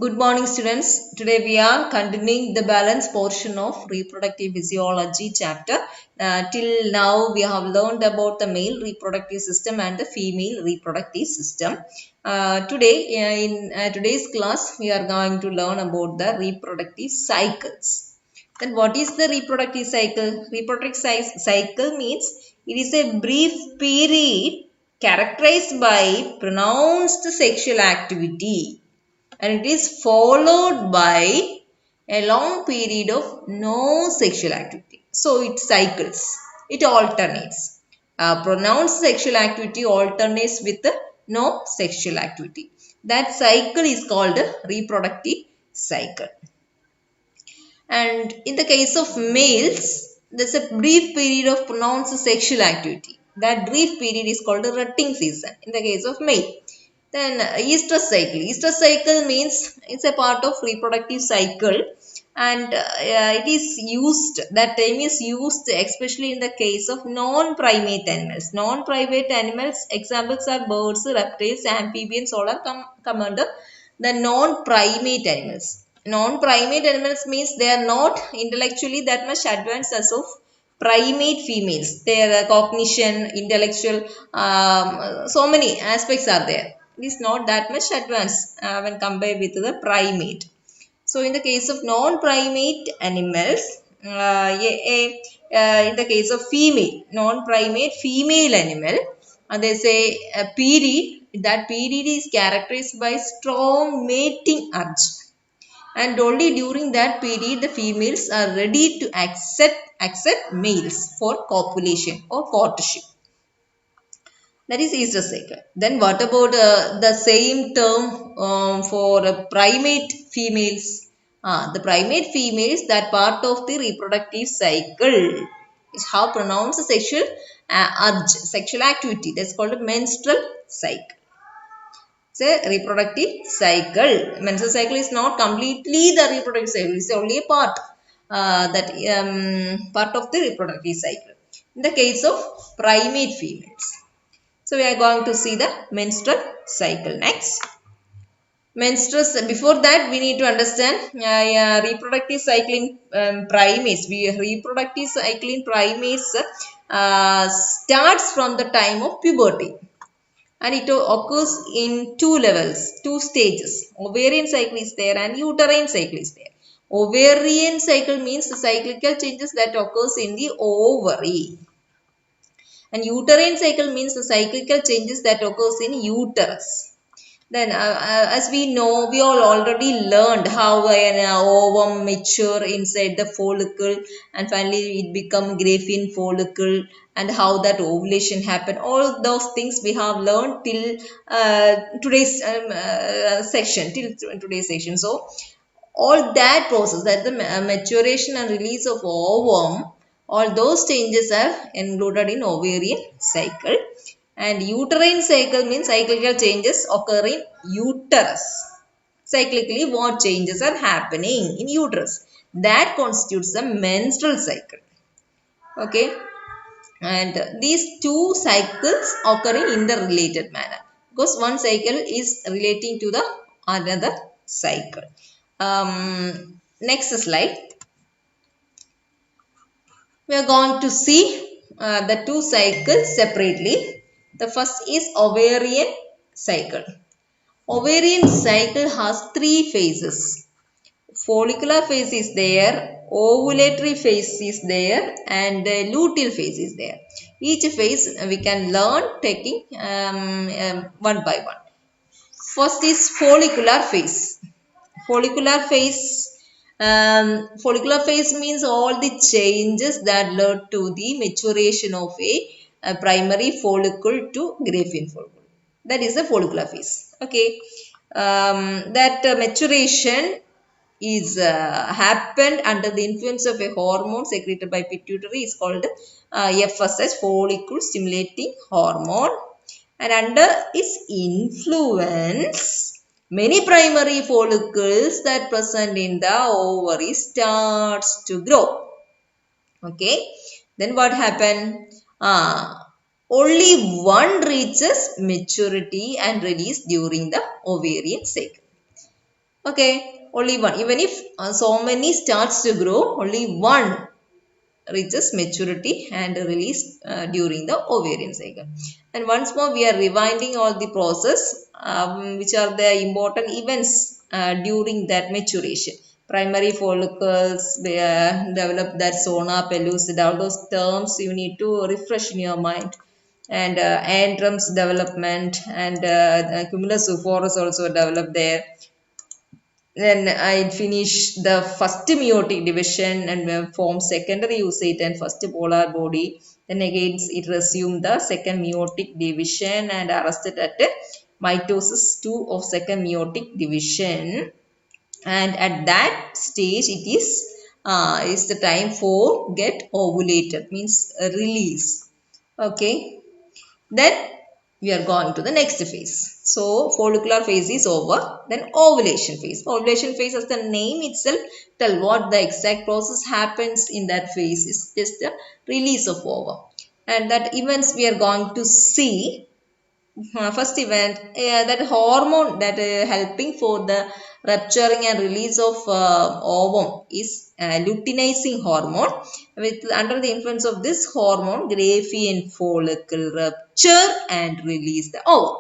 Good morning, students. Today we are continuing the balance portion of reproductive physiology chapter. Till now, we have learned about the male reproductive system and the female reproductive system. In today's class, we are going to learn about the reproductive cycles. Then, what is the reproductive cycle? Reproductive cycle means it is a brief period characterized by pronounced sexual activity, and it is followed by a long period of no sexual activity. So it cycles, it alternates. Pronounced sexual activity alternates with no sexual activity. That cycle is called a reproductive cycle. And in the case of males, there's a brief period of pronounced sexual activity. That brief period is called a rutting season in the case of male. Then estrous cycle. Estrous cycle means it's a part of reproductive cycle, and it is used, that term is used especially in the case of non-primate animals. Non-primate animals, examples are birds, reptiles, amphibians, all are come under the non-primate animals. Non-primate animals means they are not intellectually that much advanced as of primate females. Their cognition, intellectual, so many aspects are there. It is not that much advanced when compared with the primate. So in the case of non-primate animals, in the case of female, non-primate female animal, they say a period, that period is characterized by strong mating urge, and only during that period the females are ready to accept males for copulation or courtship. That is estrous cycle. Then what about the same term for primate females? The primate females, that part of the reproductive cycle is how pronounced sexual urge, sexual activity. That's called a menstrual cycle. It's a reproductive cycle. Menstrual cycle is not completely the reproductive cycle. It's only a part, part of the reproductive cycle. In the case of primate females. So we are going to see the menstrual cycle next. Before that we need to understand reproductive cycle in primates. Reproductive cycle in primates starts from the time of puberty, and it occurs in two levels, two stages. Ovarian cycle is there and uterine cycle is there. Ovarian cycle means the cyclical changes that occurs in the ovary. And uterine cycle means the cyclical changes that occurs in uterus. Then as we know, we all already learned how an ovum mature inside the follicle, and finally it become Graafian follicle, and how that ovulation happen. All those things we have learned till today's section. So all that process, that the maturation and release of ovum, all those changes are included in ovarian cycle. And uterine cycle means cyclical changes occur in uterus. Cyclically what changes are happening in uterus, that constitutes the menstrual cycle. Okay, and these two cycles occur in interrelated manner, because one cycle is relating to the another cycle. Next slide. We are going to see the two cycles separately. The first is ovarian cycle. Ovarian cycle has three phases. Follicular phase is there, ovulatory phase is there, and luteal phase is there. Each phase we can learn taking one by one. First is follicular phase. Follicular phase means all the changes that led to the maturation of a primary follicle to Graafian follicle. That is the follicular phase. Okay, that maturation is happened under the influence of a hormone secreted by pituitary, is called FSH, follicle stimulating hormone, and under its influence many primary follicles that present in the ovary starts to grow. Okay, then what happened? Only one reaches maturity and release during the ovarian cycle. Okay, only one. Even if so many starts to grow, only one reaches maturity and release during the ovarian cycle. And once more, we are rewinding all the process, which are the important events during that maturation. Primary follicles develop that zona pellucida. All those terms you need to refresh in your mind. And antrums development and cumulus euphorus also develop there. Then I finish the first meiotic division and form secondary oocyte and first polar body. Then again it resumed the second meiotic division and arrested at mitosis 2 of second meiotic division. And at that stage it is the time for get ovulated, means release. Okay. Then we are going to the next phase. So follicular phase is over. Then ovulation phase. Ovulation phase, as the name itself tell what the exact process happens in that phase, is just the release of ovum. And that events we are going to see. First event, that hormone that helping for the rupturing and release of ovum is luteinizing hormone. With under the influence of this hormone, Graafian follicle rupture and release the ovum.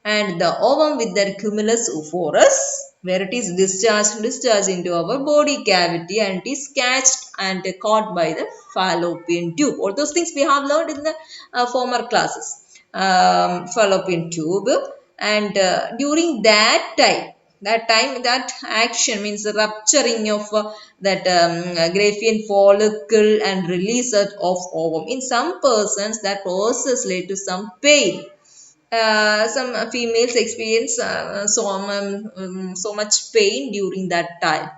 And the ovum with the cumulus euphorus, where it is discharged into our body cavity and it is catched and caught by the fallopian tube. All those things we have learned in the former classes. Fallopian tube, and during that action means the rupturing of that Graafian follicle and release of ovum. In some persons that process led to some pain. Some females experience so much pain during that time.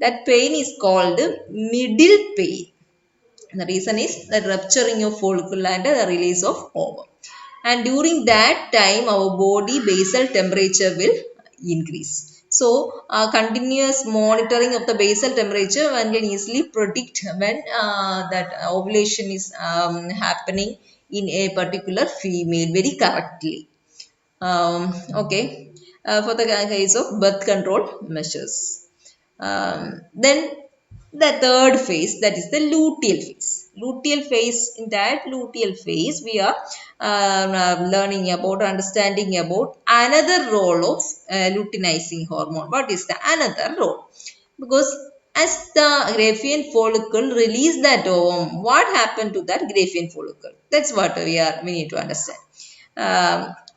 That pain is called middle pain. The reason is the rupturing of follicle and the release of ovum. And during that time, our body basal temperature will increase. So, continuous monitoring of the basal temperature, one can easily predict when that ovulation is happening in a particular female very correctly. Okay, for the case of birth control measures. Then the third phase, that is the luteal phase. Luteal phase, in that luteal phase, we are learning about, understanding about another role of luteinizing hormone. What is the another role? Because as the Graafian follicle release that ovum, what happened to that Graafian follicle? That's what we need to understand.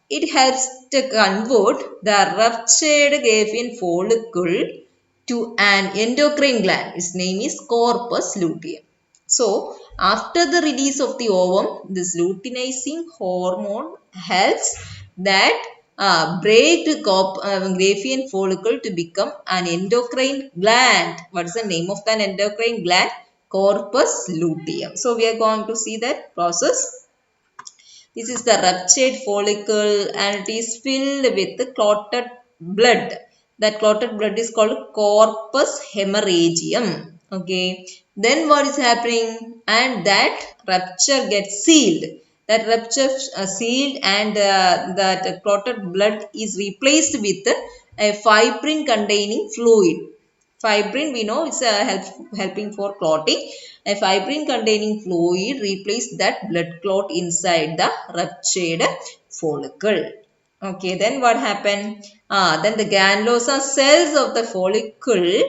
It helps to convert the ruptured Graafian follicle to an endocrine gland. Its name is corpus luteum. So, after the release of the ovum, this luteinizing hormone helps that break the Graafian follicle to become an endocrine gland. What is the name of that endocrine gland? Corpus luteum. So, we are going to see that process. This is the ruptured follicle and it is filled with clotted blood. That clotted blood is called corpus hemorrhagium. Okay. Then what is happening? And that rupture gets sealed. That rupture sealed and that clotted blood is replaced with a fibrin containing fluid. Fibrin, we know, it's helping for clotting. A fibrin containing fluid replaces that blood clot inside the ruptured follicle. Okay, then what happened? Then the granulosa cells of the follicle,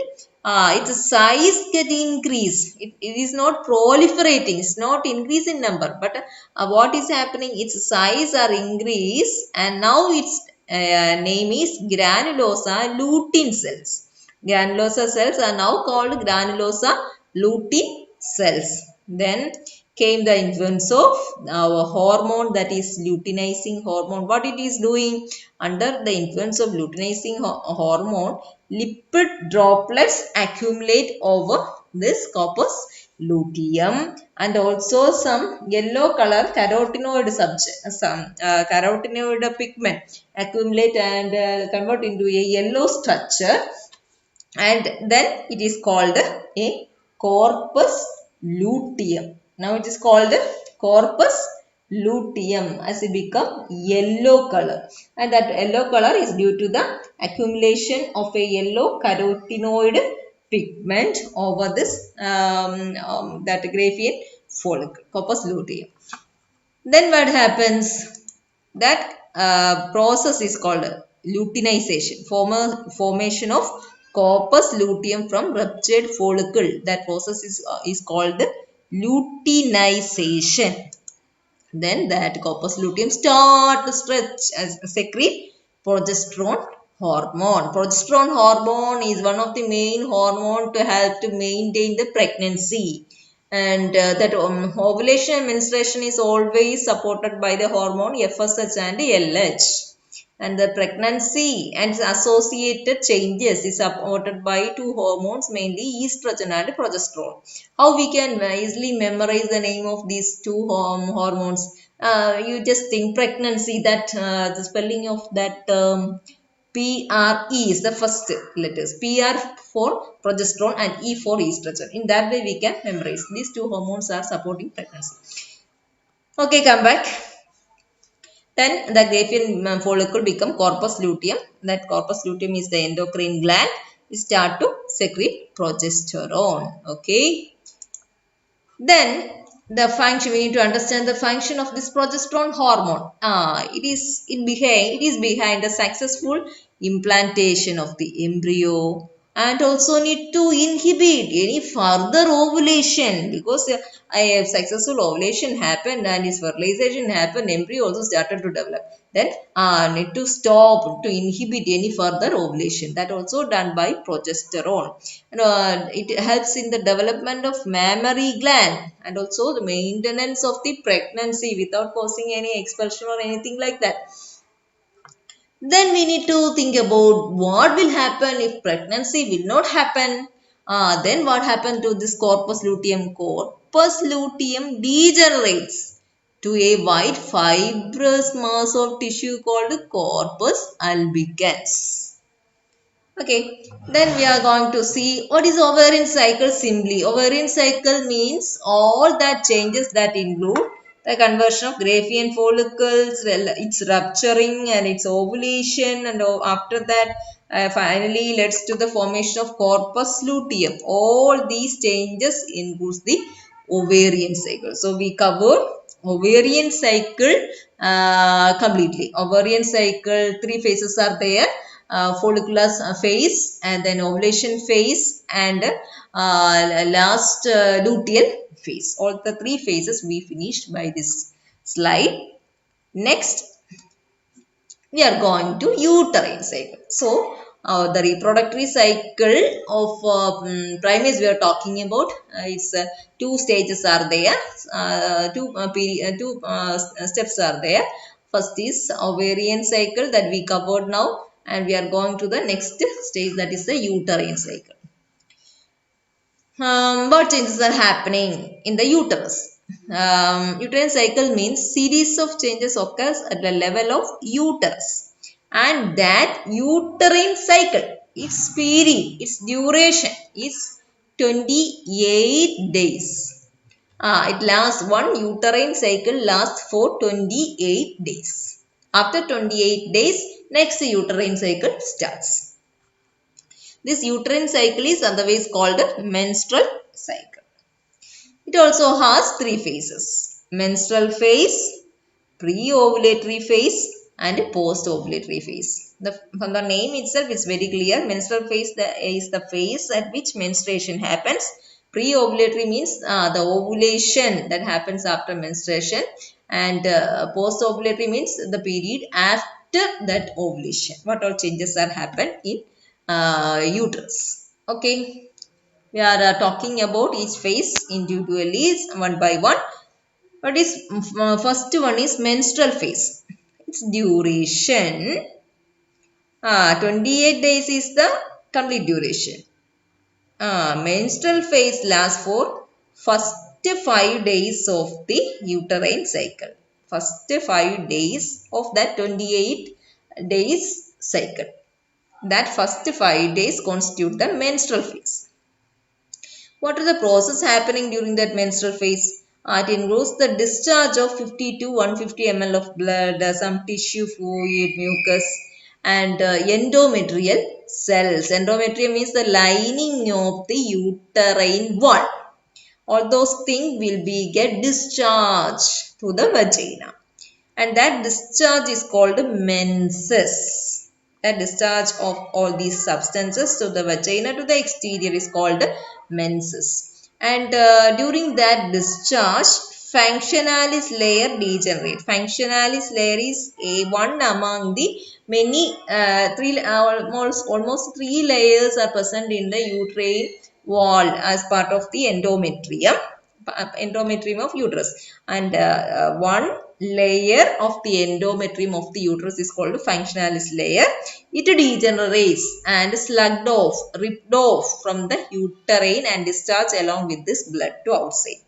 its size get increased. It is not proliferating. It's not increase in number. But what is happening? Its size are increased and now its name is granulosa lutein cells. Granulosa cells are now called granulosa lutein cells. Then came the influence of our hormone, that is luteinizing hormone. What it is doing? Under the influence of luteinizing hormone, lipid droplets accumulate over this corpus luteum and also some yellow color carotenoid carotenoid pigment accumulate and convert into a yellow structure, and then it is called a corpus luteum. Now it is called corpus luteum as it become yellow color, and that yellow color is due to the accumulation of a yellow carotenoid pigment over this that Graafian follicle, corpus luteum. Then what happens? That process is called luteinization, formation of corpus luteum from ruptured follicle. That process is called luteinization. Then that corpus luteum start to stretch as secrete progesterone hormone. Progesterone hormone is one of the main hormone to help to maintain the pregnancy. And that ovulation and menstruation is always supported by the hormone FSH and LH. And the pregnancy and its associated changes is supported by two hormones, mainly estrogen and progesterone. How we can easily memorize the name of these two hormones? You just think pregnancy, that the spelling of that term PRE is the first letters. PR for progesterone and E for estrogen. In that way we can memorize. These two hormones are supporting pregnancy. Okay, come back. Then the Graafian follicle become corpus luteum. That corpus luteum is the endocrine gland. It start to secrete progesterone. Okay. Then the function, we need to understand the function of this progesterone hormone. It is behind the successful implantation of the embryo, and also need to inhibit any further ovulation, because a successful ovulation happened and its fertilization happened, embryo also started to develop. Then need to stop, to inhibit any further ovulation. That also done by progesterone. And, it helps in the development of mammary gland and also the maintenance of the pregnancy without causing any expulsion or anything like that. Then we need to think about what will happen if pregnancy will not happen. Then what happened to this corpus luteum? Corpus luteum degenerates to a white fibrous mass of tissue called corpus albicans. Okay, then we are going to see what is ovarian cycle simply. Ovarian cycle means all that changes that include the conversion of Graafian follicles, its rupturing and its ovulation, and after that finally leads to the formation of corpus luteum. All these changes includes the ovarian cycle. So we cover ovarian cycle completely. Ovarian cycle, three phases are there. Follicular phase, and then ovulation phase, and last luteal phase. All the three phases we finished by this slide. Next, we are going to uterine cycle. So, the reproductory cycle of primates we are talking about, it's two stages are there, two steps are there. First is ovarian cycle that we covered now, and we are going to the next stage, that is the uterine cycle. What changes are happening in the uterus? Uterine cycle means series of changes occurs at the level of uterus, and that uterine cycle, its period, its duration is 28 days. It lasts, one uterine cycle lasts for 28 days. After 28 days, next uterine cycle starts. This uterine cycle is otherwise called menstrual cycle. It also has three phases: menstrual phase, pre-ovulatory phase, and post-ovulatory phase. From the name itself, it's very clear. Menstrual phase is the phase at which menstruation happens. Pre-ovulatory means the ovulation that happens after menstruation, and post-ovulatory means the period after that ovulation. What all changes are happened in uterus. Okay, we are talking about each phase individually, one by one. What is first one is menstrual phase. Its duration 28 days is the complete duration. Menstrual phase lasts for first 5 days of the uterine cycle. First 5 days of that 28 days cycle. That first 5 days constitute the menstrual phase. What are the process happening during that menstrual phase? It includes the discharge of 50 to 150 ml of blood, some tissue fluid, mucus, and endometrial cells. Endometrium means the lining of the uterine wall. All those things will be get discharged to the vagina, and that discharge is called menses. That discharge of all these substances to the vagina to the exterior is called menses. And during that discharge, functionalis layer degenerate. Functionalis layer is a one among the many almost three layers are present in the uterine wall as part of the endometrium of uterus, and one layer of the endometrium of the uterus is called functionalis layer. It degenerates and slugged off, ripped off from the uterine and discharged along with this blood to outside,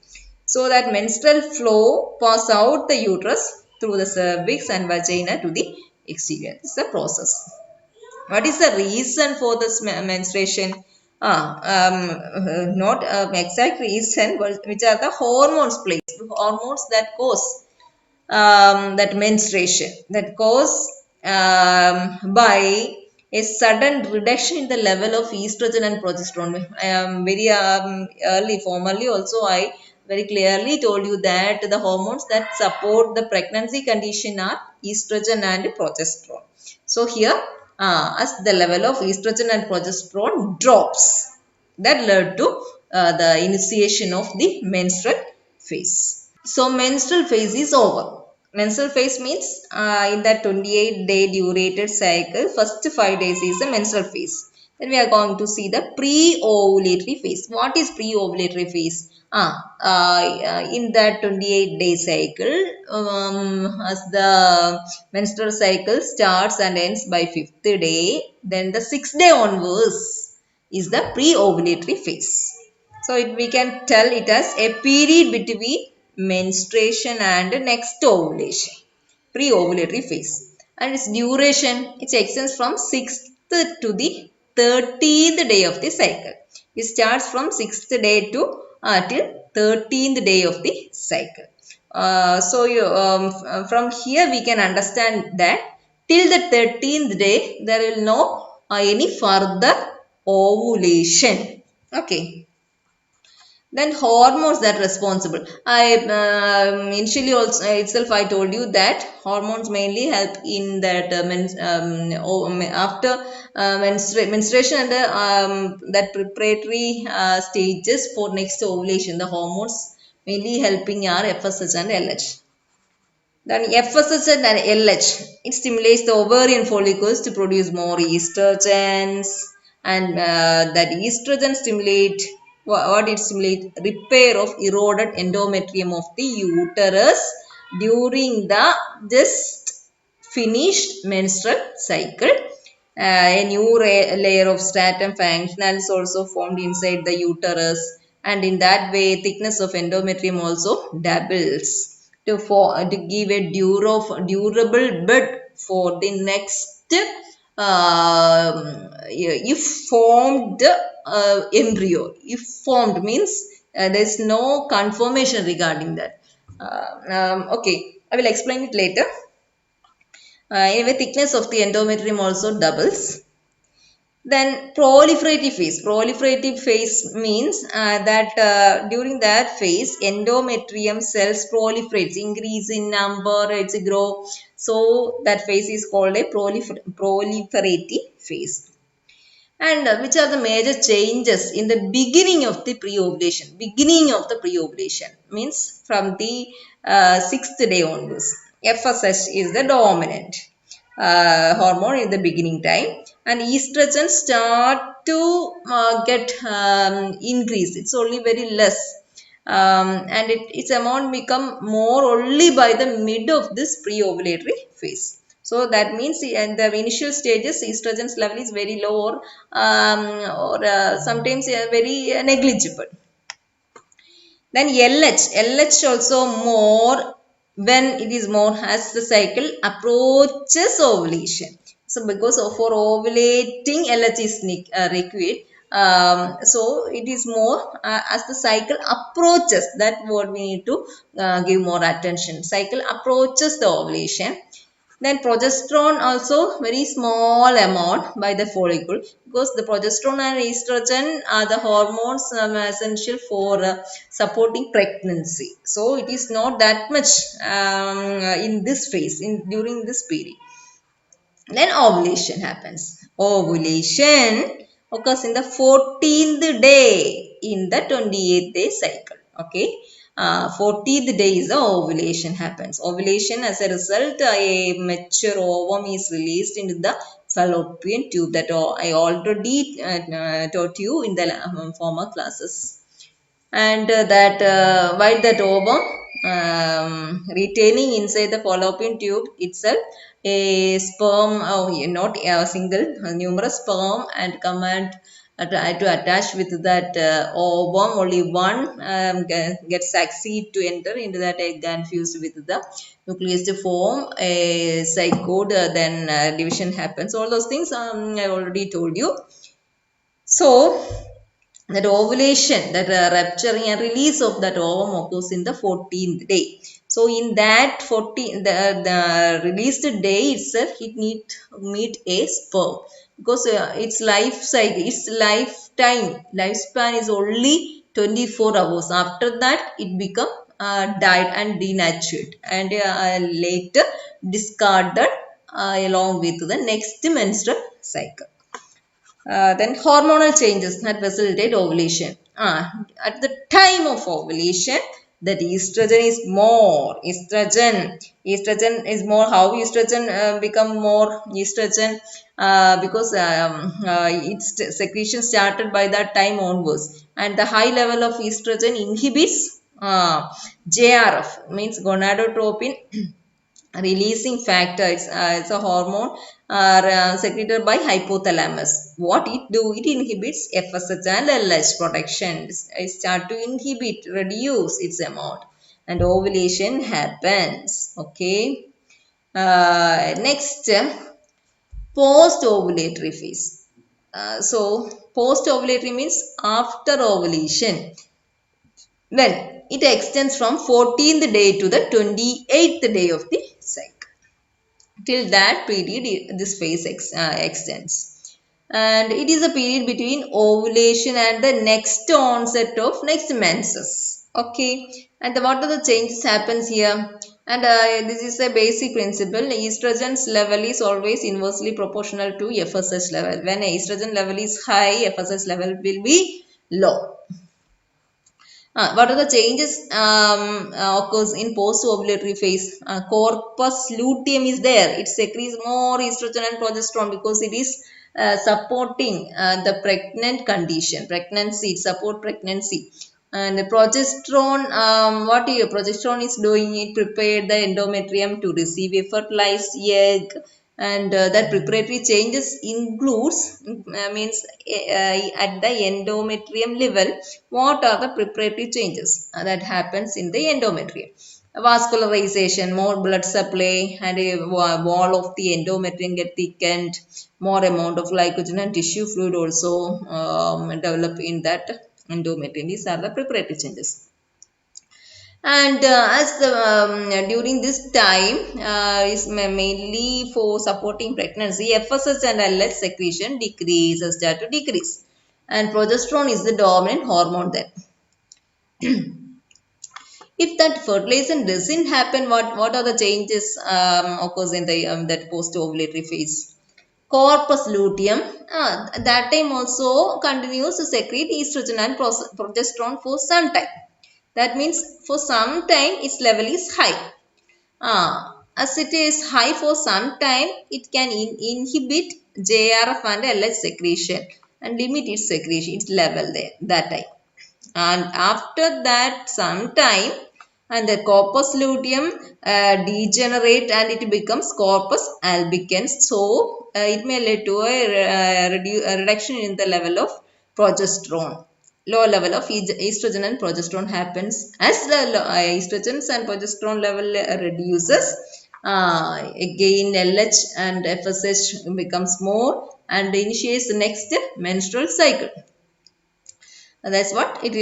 so that menstrual flow pass out the uterus through the cervix and vagina to the exterior. This is the process. What is the reason for this menstruation? Not exact reason, but which are the hormones placed, hormones that cause that menstruation, that cause by a sudden reduction in the level of estrogen and progesterone. Very early, formerly also, I very clearly told you that the hormones that support the pregnancy condition are estrogen and progesterone. So here, as the level of estrogen and progesterone drops, that led to the initiation of the menstrual phase. So menstrual phase is over. Menstrual phase means in that 28-day durated cycle, first 5 days is the menstrual phase. Then we are going to see the pre-ovulatory phase. What is pre-ovulatory phase? In that 28-day cycle, as the menstrual cycle starts and ends by 5th day, then the 6th day onwards is the pre-ovulatory phase. So we can tell it as a period between menstruation and next ovulation, pre-ovulatory phase. And its duration, it extends from 6th to the 13th day of the cycle. It starts from 6th day to till 13th day of the cycle. From here we can understand that till the 13th day there will no any further ovulation. Okay. Then hormones that responsible. I initially also itself I told you that hormones mainly help in that after menstruation and that preparatory stages for next ovulation. The hormones mainly helping are FSH and LH. Then FSH and LH, it stimulates the ovarian follicles to produce more estrogens, and that estrogen stimulate what it stimulates? Repair of eroded endometrium of the uterus during the just finished menstrual cycle. A new layer of stratum functionalis also formed inside the uterus, and in that way thickness of endometrium also doubles to give a durable bed for the next if formed embryo. If formed means there is no confirmation regarding that. Okay, I will explain it later. Anyway, thickness of the endometrium also doubles. Then proliferative phase. Proliferative phase means that during that phase, endometrium cells proliferates, increase in number, it's grow. So that phase is called a proliferative phase. And which are the major changes in the beginning of the pre-ovulation? Beginning of the pre-ovulation means from the 6th day onwards. FSH is the dominant hormone in the beginning time, and estrogen start to get increased. It's only very less, and its amount become more only by the mid of this pre-ovulatory phase. So that means in the initial stages, estrogen's level is very low, or sometimes very negligible. Then LH also more when it is more as the cycle approaches ovulation. So because for ovulating LH is required, So it is more as the cycle approaches, that what we need to give more attention. Cycle approaches the ovulation. Then progesterone also very small amount by the follicle, because the progesterone and estrogen are the hormones essential for supporting pregnancy. So it is not that much in this phase, in during this period. Then ovulation happens. Ovulation occurs in the 14th day in the 28th day cycle. Okay. 14th day is the ovulation happens. Ovulation, as a result, a mature ovum is released into the fallopian tube, that I already taught you in the former classes. And that while that ovum retaining inside the fallopian tube itself a sperm, not a single, numerous sperm, and come and try to attach with that ovum. Only one gets succeed to enter into that egg and fused with the nucleus to form a zygote. Then division happens. All those things I already told you. So that ovulation, that rupturing and release of that ovum occurs in the 14th day. So in that 14, the released day itself, it need meet a sperm, because its life cycle, its lifespan is only 24 hours. After that, it become died and denatured, and later discarded along with the next menstrual cycle. Then hormonal changes that facilitate ovulation. At the time of ovulation, that estrogen is more. Estrogen is more. How estrogen become more estrogen? Because its secretion started by that time onwards, and the high level of estrogen inhibits JRF, means gonadotropin releasing factor. It's a hormone secreted by hypothalamus. What it do? It inhibits FSH and LH production. It start to inhibit, reduce its amount, and ovulation happens. Okay. Next, post-ovulatory phase. So post-ovulatory means after ovulation. Then it extends from 14th day to the 28th day of the cycle. Till that period, this phase extends. And it is a period between ovulation and the next onset of next menses. Okay. And what are the changes happens here? And this is a basic principle. Estrogen's level is always inversely proportional to FSH level. When estrogen level is high, FSH level will be low. What are the changes occurs in post-ovulatory phase? Corpus luteum is there. It secretes more estrogen and progesterone because it is supporting the pregnant condition, pregnancy. It support pregnancy. And the progesterone, what progesterone is doing? It prepared the endometrium to receive a fertilized egg, and that preparatory changes includes means at the endometrium level. What are the preparatory changes that happens in the endometrium? Vascularization, more blood supply, and a wall of the endometrium get thickened. More amount of glycogen and tissue fluid also develop in that endometrium. These are the preparatory changes. And as the during this time is mainly for supporting pregnancy, FSH and LH secretion decreases, start to decrease, and progesterone is the dominant hormone then. If that fertilization doesn't happen, what are the changes occurs in the that post ovulatory phase? Corpus luteum, that time also continues to secrete estrogen and progesterone for some time. That means for some time its level is high. As it is high for some time, it can inhibit JRF and LH secretion and limit its secretion, its level there that time. And after that some time, and the corpus luteum degenerate and it becomes corpus albicans. So it may lead to a reduction in the level of progesterone. Low level of estrogen and progesterone happens as the estrogens and progesterone level reduces. Again LH and FSH becomes more and initiates the next menstrual cycle. That's what it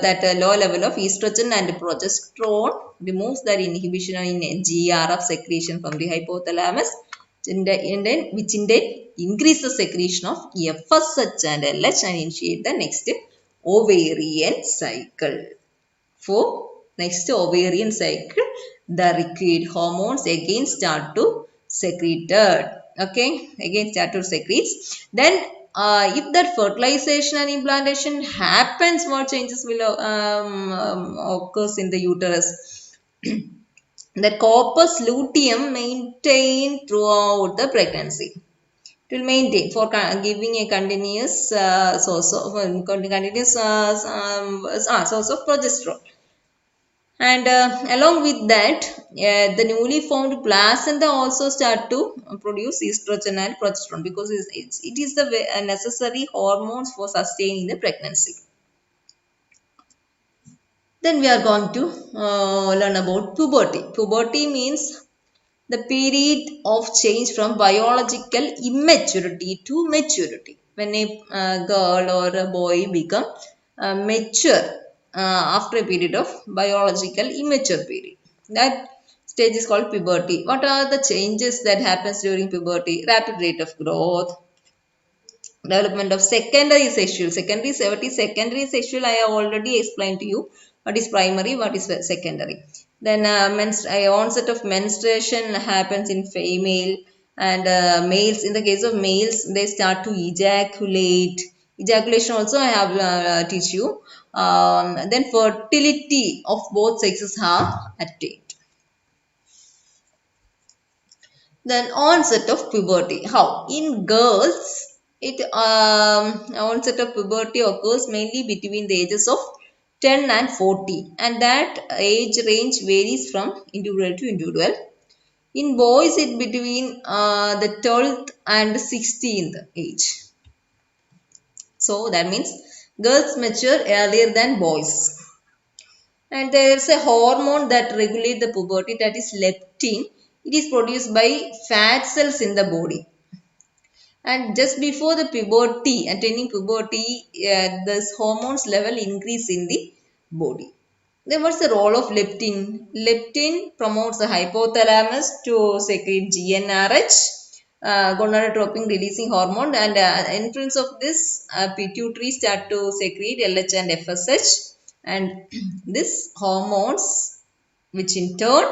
that low level of estrogen and progesterone removes that inhibition in GRF secretion from the hypothalamus, which in then increases secretion of FSH and LH and initiate the next ovarian cycle. For next ovarian cycle, the required hormones again start to secreted. Okay, again start to secrete. Then if that fertilization and implantation happens, what changes will occurs in the uterus? The corpus luteum maintained throughout the pregnancy. It will maintain for giving a continuous source of source of progesterone. And along with that, the newly formed placenta also start to produce estrogen and progesterone because it is the necessary hormones for sustaining the pregnancy. Then we are going to learn about puberty. Puberty means the period of change from biological immaturity to maturity. When a girl or a boy become mature after a period of biological immature period. That stage is called puberty. What are the changes that happens during puberty? Rapid rate of growth, development of secondary sexual. What is secondary sexual? I have already explained to you what is primary, what is secondary. Then onset of menstruation happens in female, and males. In the case of males, they start to ejaculate. Ejaculation also I have teach you. Then fertility of both sexes are attained. Then onset of puberty. How? In girls, it onset of puberty occurs mainly between the ages of 10 and 40, and that age range varies from individual to individual. In boys, it between the 12th and 16th age. So that means girls mature earlier than boys. And there is a hormone that regulates the puberty, that is leptin. It is produced by fat cells in the body. And just before the puberty, attaining puberty, this hormones level increase in the body. Then what's the role of leptin? Leptin promotes the hypothalamus to secrete GnRH, gonadotropin releasing hormone, and influence of this pituitary start to secrete LH and FSH, and these hormones, which in turn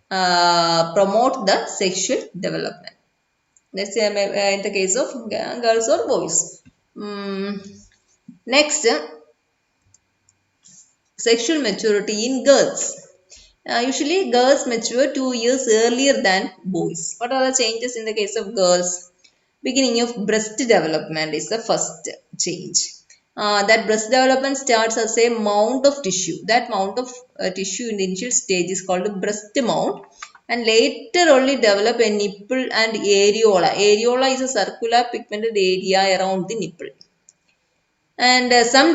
promote the sexual development. Let's say in the case of girls or boys. Next, sexual maturity in girls. Usually girls mature 2 years earlier than boys. What are the changes in the case of girls? Beginning of breast development is the first change. That breast development starts as a mount of tissue. That mount of tissue in the initial stage is called a breast mount, and later only develop a nipple and areola. Areola is a circular pigmented area around the nipple. And some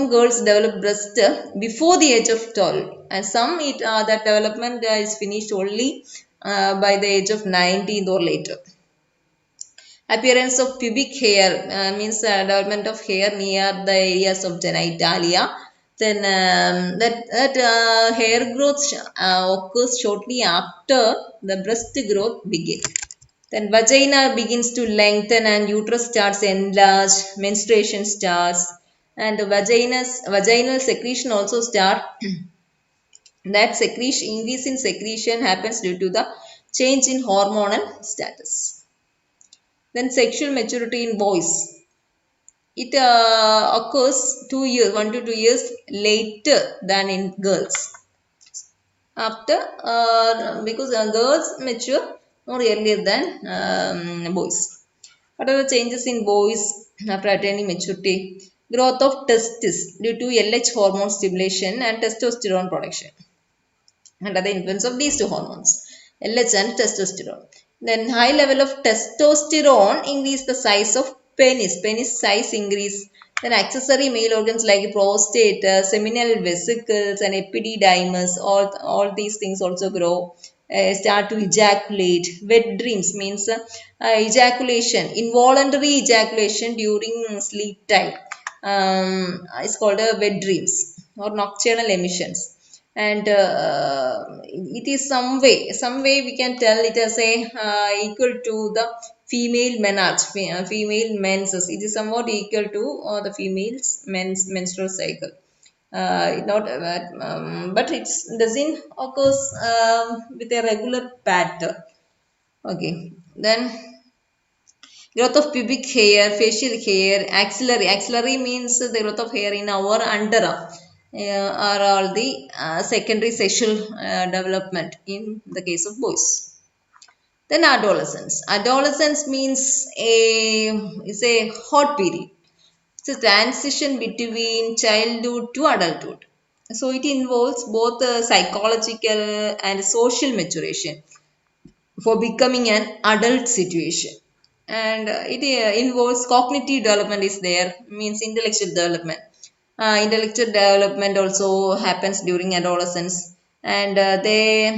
girls develop breast before the age of 12, and some that development is finished only by the age of 19 or later. Appearance of pubic hair means development of hair near the areas of genitalia. Then hair growth occurs shortly after the breast growth begins. Then vagina begins to lengthen and uterus starts enlarge, menstruation starts, and vaginal secretion also start. That secretion, increase in secretion happens due to the change in hormonal status. Then sexual maturity in boys. It occurs 2 years, 1 to 2 years later than in girls. After because girls mature more earlier than boys. What are the changes in boys after attaining maturity? Growth of testes due to LH hormone stimulation and testosterone production under the influence of these two hormones, LH and testosterone. Then high level of testosterone increase the size of penis. Penis size increase. Then accessory male organs like prostate, seminal vesicles, and epididymis, all these things also grow. Start to ejaculate. Wet dreams means ejaculation, involuntary ejaculation during sleep time. It's called wet dreams or nocturnal emissions. And it is some way we can tell it as a equal to the female menarche, female menses. It is somewhat equal to the female's menstrual cycle. Not but it doesn't occurs with a regular pattern. Okay, then growth of pubic hair, facial hair, axillary. Axillary means the growth of hair in our underarm. Are all the secondary sexual development in the case of boys. Then adolescence. Adolescence means a hot period. It's a transition between childhood to adulthood. So it involves both psychological and social maturation for becoming an adult situation. And it involves cognitive development is there, means intellectual development. Intellectual development also happens during adolescence, and they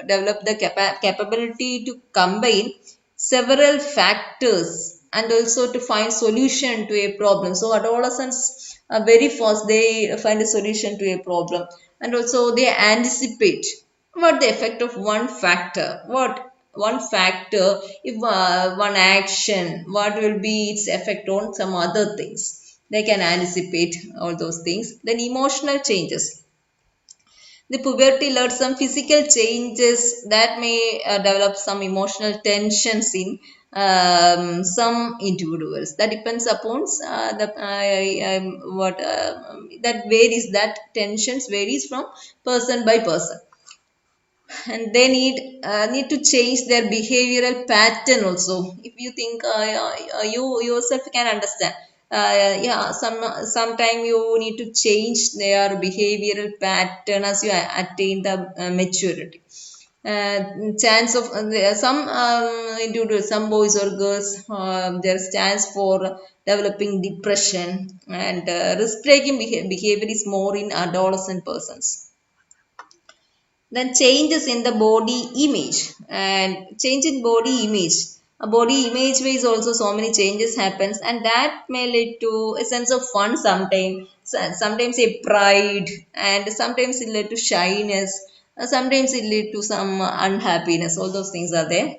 develop the capability to combine several factors and also to find solution to a problem. So adolescents are very fast, they find a solution to a problem, and also they anticipate what the effect of one factor, if one action, what will be its effect on some other things. They can anticipate all those things. Then emotional changes. The puberty led some physical changes that may develop some emotional tensions in some individuals. That depends upon what that varies. That tensions varies from person by person, and they need to change their behavioral pattern also. If you think you yourself can understand, yeah, sometime you need to change their behavioral pattern as you attain the maturity. uh, Chance of some individuals, some boys or girls, their stance for developing depression and risk-taking behavior is more in adolescent persons. Then changes in the body image, and change in body image, a body image wise also so many changes happens, and that may lead to a sense of fun sometimes, sometimes a pride, and sometimes it lead to shyness, sometimes it lead to some unhappiness. All those things are there.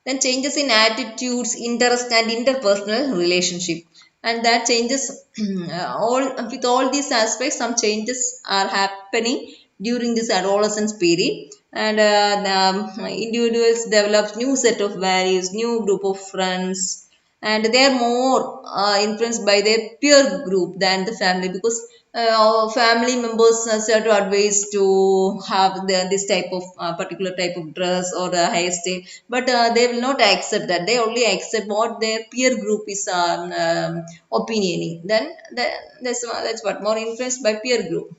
Then changes in attitudes, interest, and interpersonal relationship, and that changes all with all these aspects. Some changes are happening during this adolescence period, and the individuals develop new set of values, new group of friends, and they are more influenced by their peer group than the family, because our family members start to advise to have this type of particular type of dress or a hairstyle, but they will not accept that. They only accept what their peer group is opinioning. Then that's what, more influenced by peer group.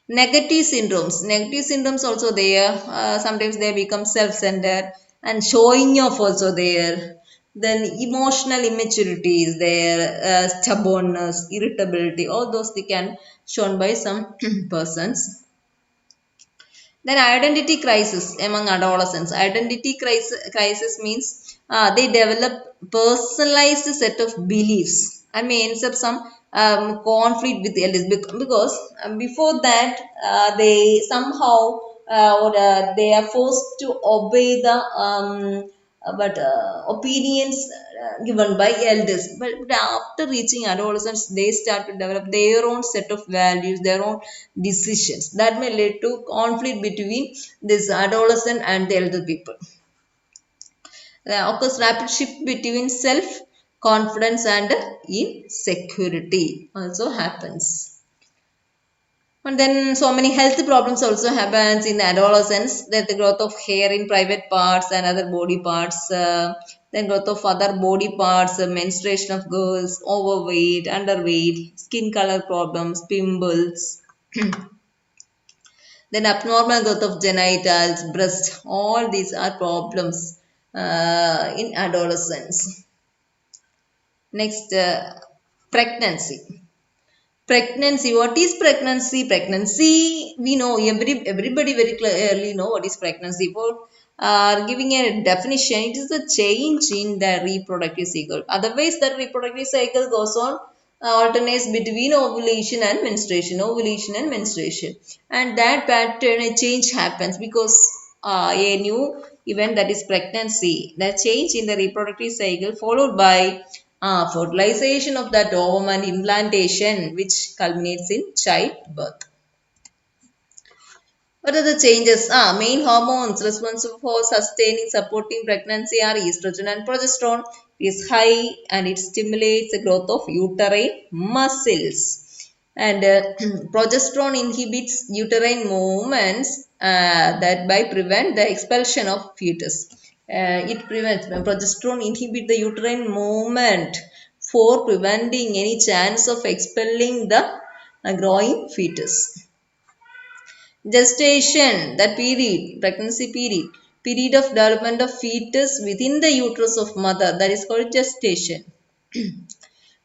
Negative syndromes also there. Sometimes they become self-centered, and showing off also there. Then emotional immaturity is there, stubbornness, irritability, all those they can shown by some persons. Then identity crisis among adolescents. Crisis means they develop personalized set of beliefs and may ends up some conflict with elders, because before that they somehow or they are forced to obey the but opinions given by elders. But after reaching adolescence, they start to develop their own set of values, their own decisions. That may lead to conflict between this adolescent and the elder people. Occurs rapid shift between self confidence and insecurity also happens. And then so many health problems also happens in adolescence, that the growth of hair in private parts and other body parts, then growth of other body parts, menstruation of girls, overweight, underweight, skin color problems, pimples, then abnormal growth of genitals, breast. All these are problems in adolescence. Next, pregnancy. Pregnancy. What is pregnancy? Pregnancy, we know, everybody very clearly know what is pregnancy. For giving a definition, it is a change in the reproductive cycle. Otherwise, the reproductive cycle goes on, alternates between ovulation and menstruation, and that pattern, a change happens because a new event, that is pregnancy, the change in the reproductive cycle followed by fertilization of that ovum and implantation, which culminates in childbirth. What are the changes? Main hormones responsible for sustaining, supporting pregnancy are estrogen and progesterone. It is high and it stimulates the growth of uterine muscles. And progesterone inhibits uterine movements that by prevent the expulsion of fetus. It prevents, progesterone inhibit the uterine movement for preventing any chance of expelling the growing fetus. Gestation, that period, pregnancy period of development of fetus within the uterus of mother, that is called gestation.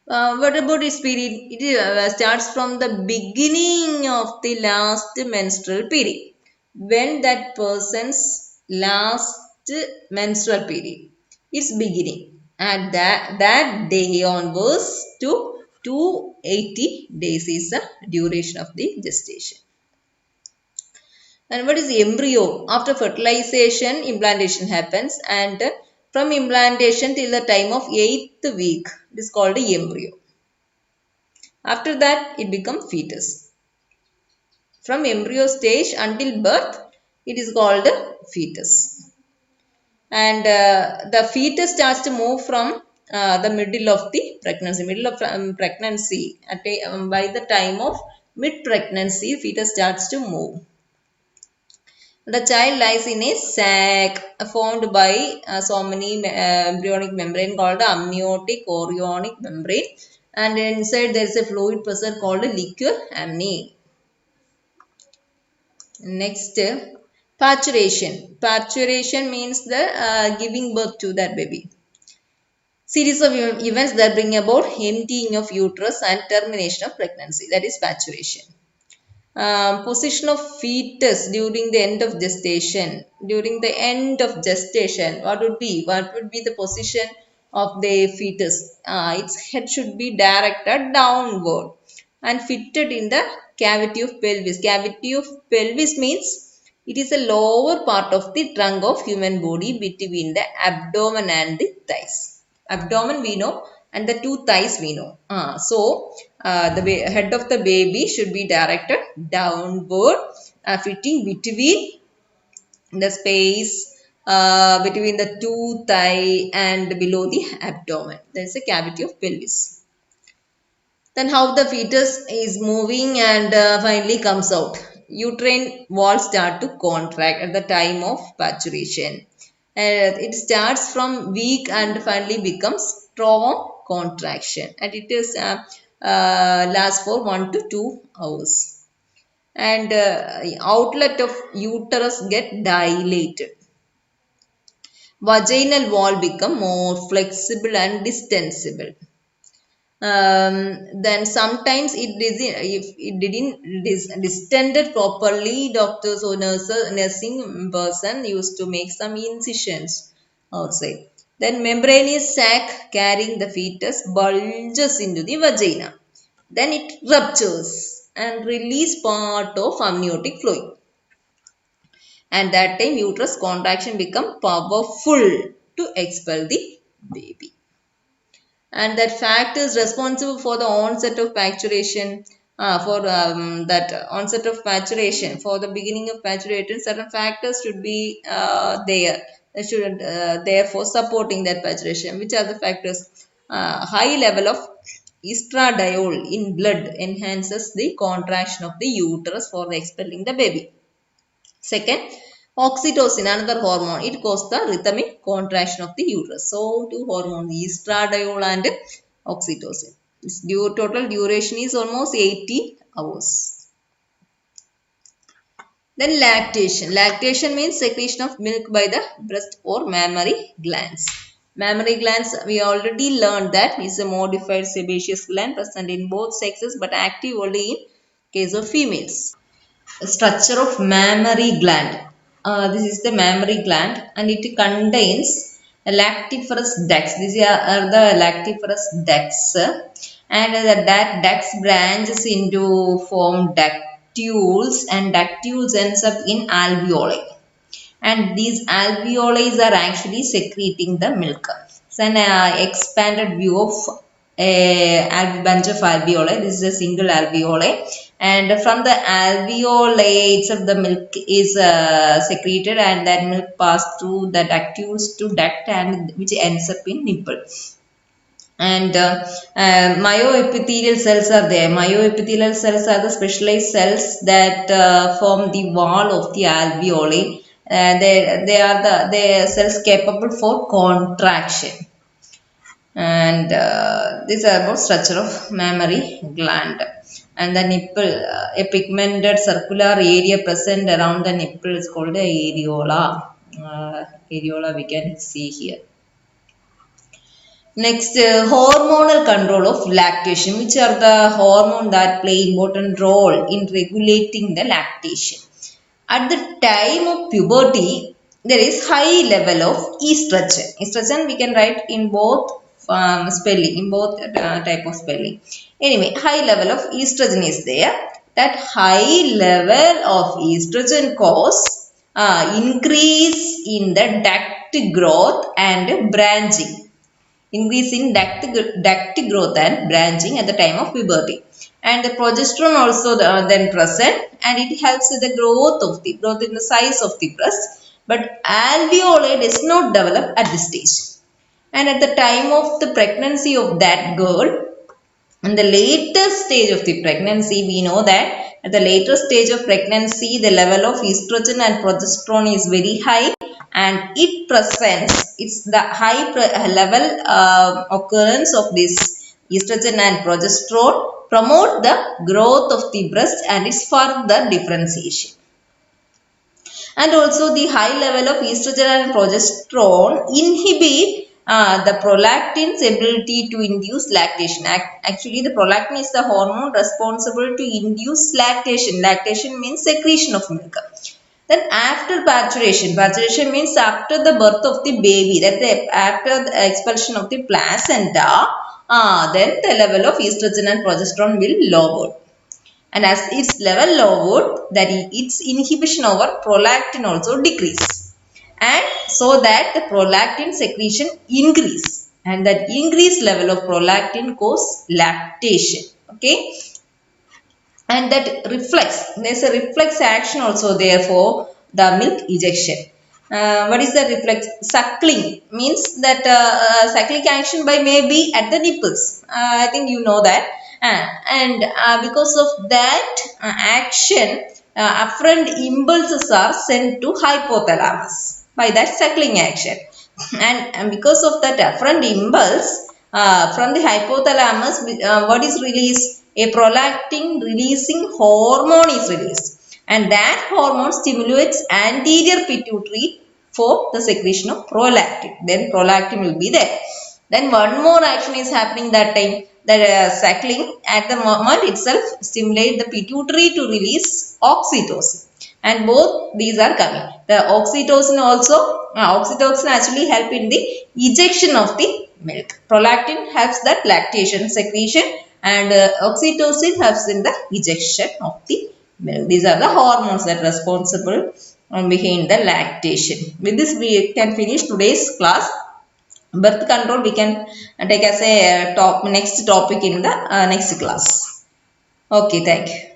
What about its period? It starts from the beginning of the last menstrual period. When that person's last menstrual period, its beginning. And that day onwards to 280 days is the duration of the gestation. And what is the embryo? After fertilization, implantation happens, and from implantation till the time of 8th week, it is called the embryo. After that, it becomes fetus. From embryo stage until birth, it is called fetus. And the fetus starts to move from the middle of the pregnancy, by the time of mid-pregnancy, fetus starts to move. The child lies in a sac formed by so many embryonic membrane called the amniotic chorionic membrane, and inside there is a fluid present called a liquor amni. Next, parturition. Parturition means the giving birth to that baby. Series of events that bring about emptying of uterus and termination of pregnancy, that is parturition. Position of fetus during the end of gestation. During the end of gestation, what would be the position of the fetus? Its head should be directed downward and fitted in the cavity of pelvis. Cavity of pelvis means it is a lower part of the trunk of human body between the abdomen and the thighs. Abdomen we know, and the two thighs we know. The head of the baby should be directed downward, fitting between the space between the two thigh and below the abdomen. That is the cavity of pelvis. Then how the fetus is moving and finally comes out. Uterine walls start to contract at the time of parturition. It starts from weak and finally becomes strong contraction, and it is lasts for 1 to 2 hours. And outlet of uterus get dilated. Vaginal wall become more flexible and distensible. Then sometimes if it didn't distended properly, doctors or nursing person used to make some incisions outside. Then membranous sac carrying the fetus bulges into the vagina. Then it ruptures and release part of amniotic fluid. And that time uterus contraction become powerful to expel the baby. And that fact is responsible for the onset of maturation. For that onset of maturation, for the beginning of maturation, certain factors should be there. They should therefore supporting that maturation. Which are the factors? High level of estradiol in blood enhances the contraction of the uterus for expelling the baby. Second, oxytocin, another hormone, it causes the rhythmic contraction of the uterus. So, two hormones, estradiol and oxytocin. Its total duration is almost 80 hours. Then lactation. Lactation means secretion of milk by the breast or mammary glands. Mammary glands, we already learned that is a modified sebaceous gland present in both sexes but active only in case of females. Structure of mammary gland. this is the mammary gland, and it contains lactiferous ducts. These are the lactiferous ducts, and that ducts branches into form ductules, and ductules ends up in alveoli, and these alveoli are actually secreting the milk. It's an expanded view of a bunch of alveoli. This is a single alveoli, and from the alveoli itself the milk is secreted, and that milk passes through the ductules to duct, and which ends up in nipple. And myoepithelial cells are there. Myoepithelial cells are the specialized cells that form the wall of the alveoli. They are cells capable for contraction. And these are about structure of mammary gland. And the nipple, a pigmented circular area present around the nipple is called the areola. Areola we can see here. Next, hormonal control of lactation. Which are the hormones that play important role in regulating the lactation? At the time of puberty, there is high level of estrogen. Estrogen we can write in both spelling, in both type of spelling. Anyway, high level of estrogen is there. That high level of estrogen cause increase in the duct growth and branching. Increase in duct growth and branching at the time of puberty. And the progesterone also then present, and it helps with the growth in the size of the breast. But alveoli does not develop at this stage. And at the time of the pregnancy of that girl, in the later stage of the pregnancy, we know that at the later stage of pregnancy, the level of estrogen and progesterone is very high, and it presents, it's the high level occurrence of this estrogen and progesterone promote the growth of the breast and its further differentiation. And also the high level of estrogen and progesterone inhibit the prolactin's ability to induce lactation. Actually, the prolactin is the hormone responsible to induce lactation. Lactation means secretion of milk. Then after paturation means after the birth of the baby, after the expulsion of the placenta, then the level of estrogen and progesterone will lower. And as its level lowered, that its inhibition over prolactin also decrease. And so that the prolactin secretion increase. And that increased level of prolactin cause lactation. Okay. And that reflex, there's a reflex action also there for the milk ejection. What is the reflex? Suckling means that suckling action by maybe at the nipples. I think you know that. And because of that action, afferent impulses are sent to hypothalamus by that suckling action. And because of that afferent impulse from the hypothalamus, what is released? A prolactin releasing hormone is released, and that hormone stimulates anterior pituitary for the secretion of prolactin. Then prolactin will be there. Then one more action is happening that time. The suckling at the moment itself stimulate the pituitary to release oxytocin, and both these are coming. The oxytocin also, oxytocin actually help in the ejection of the milk. Prolactin helps that lactation secretion, and oxytocin helps in the ejection of the milk. These are the hormones that are responsible behind the lactation. With this, we can finish today's class. Birth control we can take as a next topic in the next class. Okay, thank you.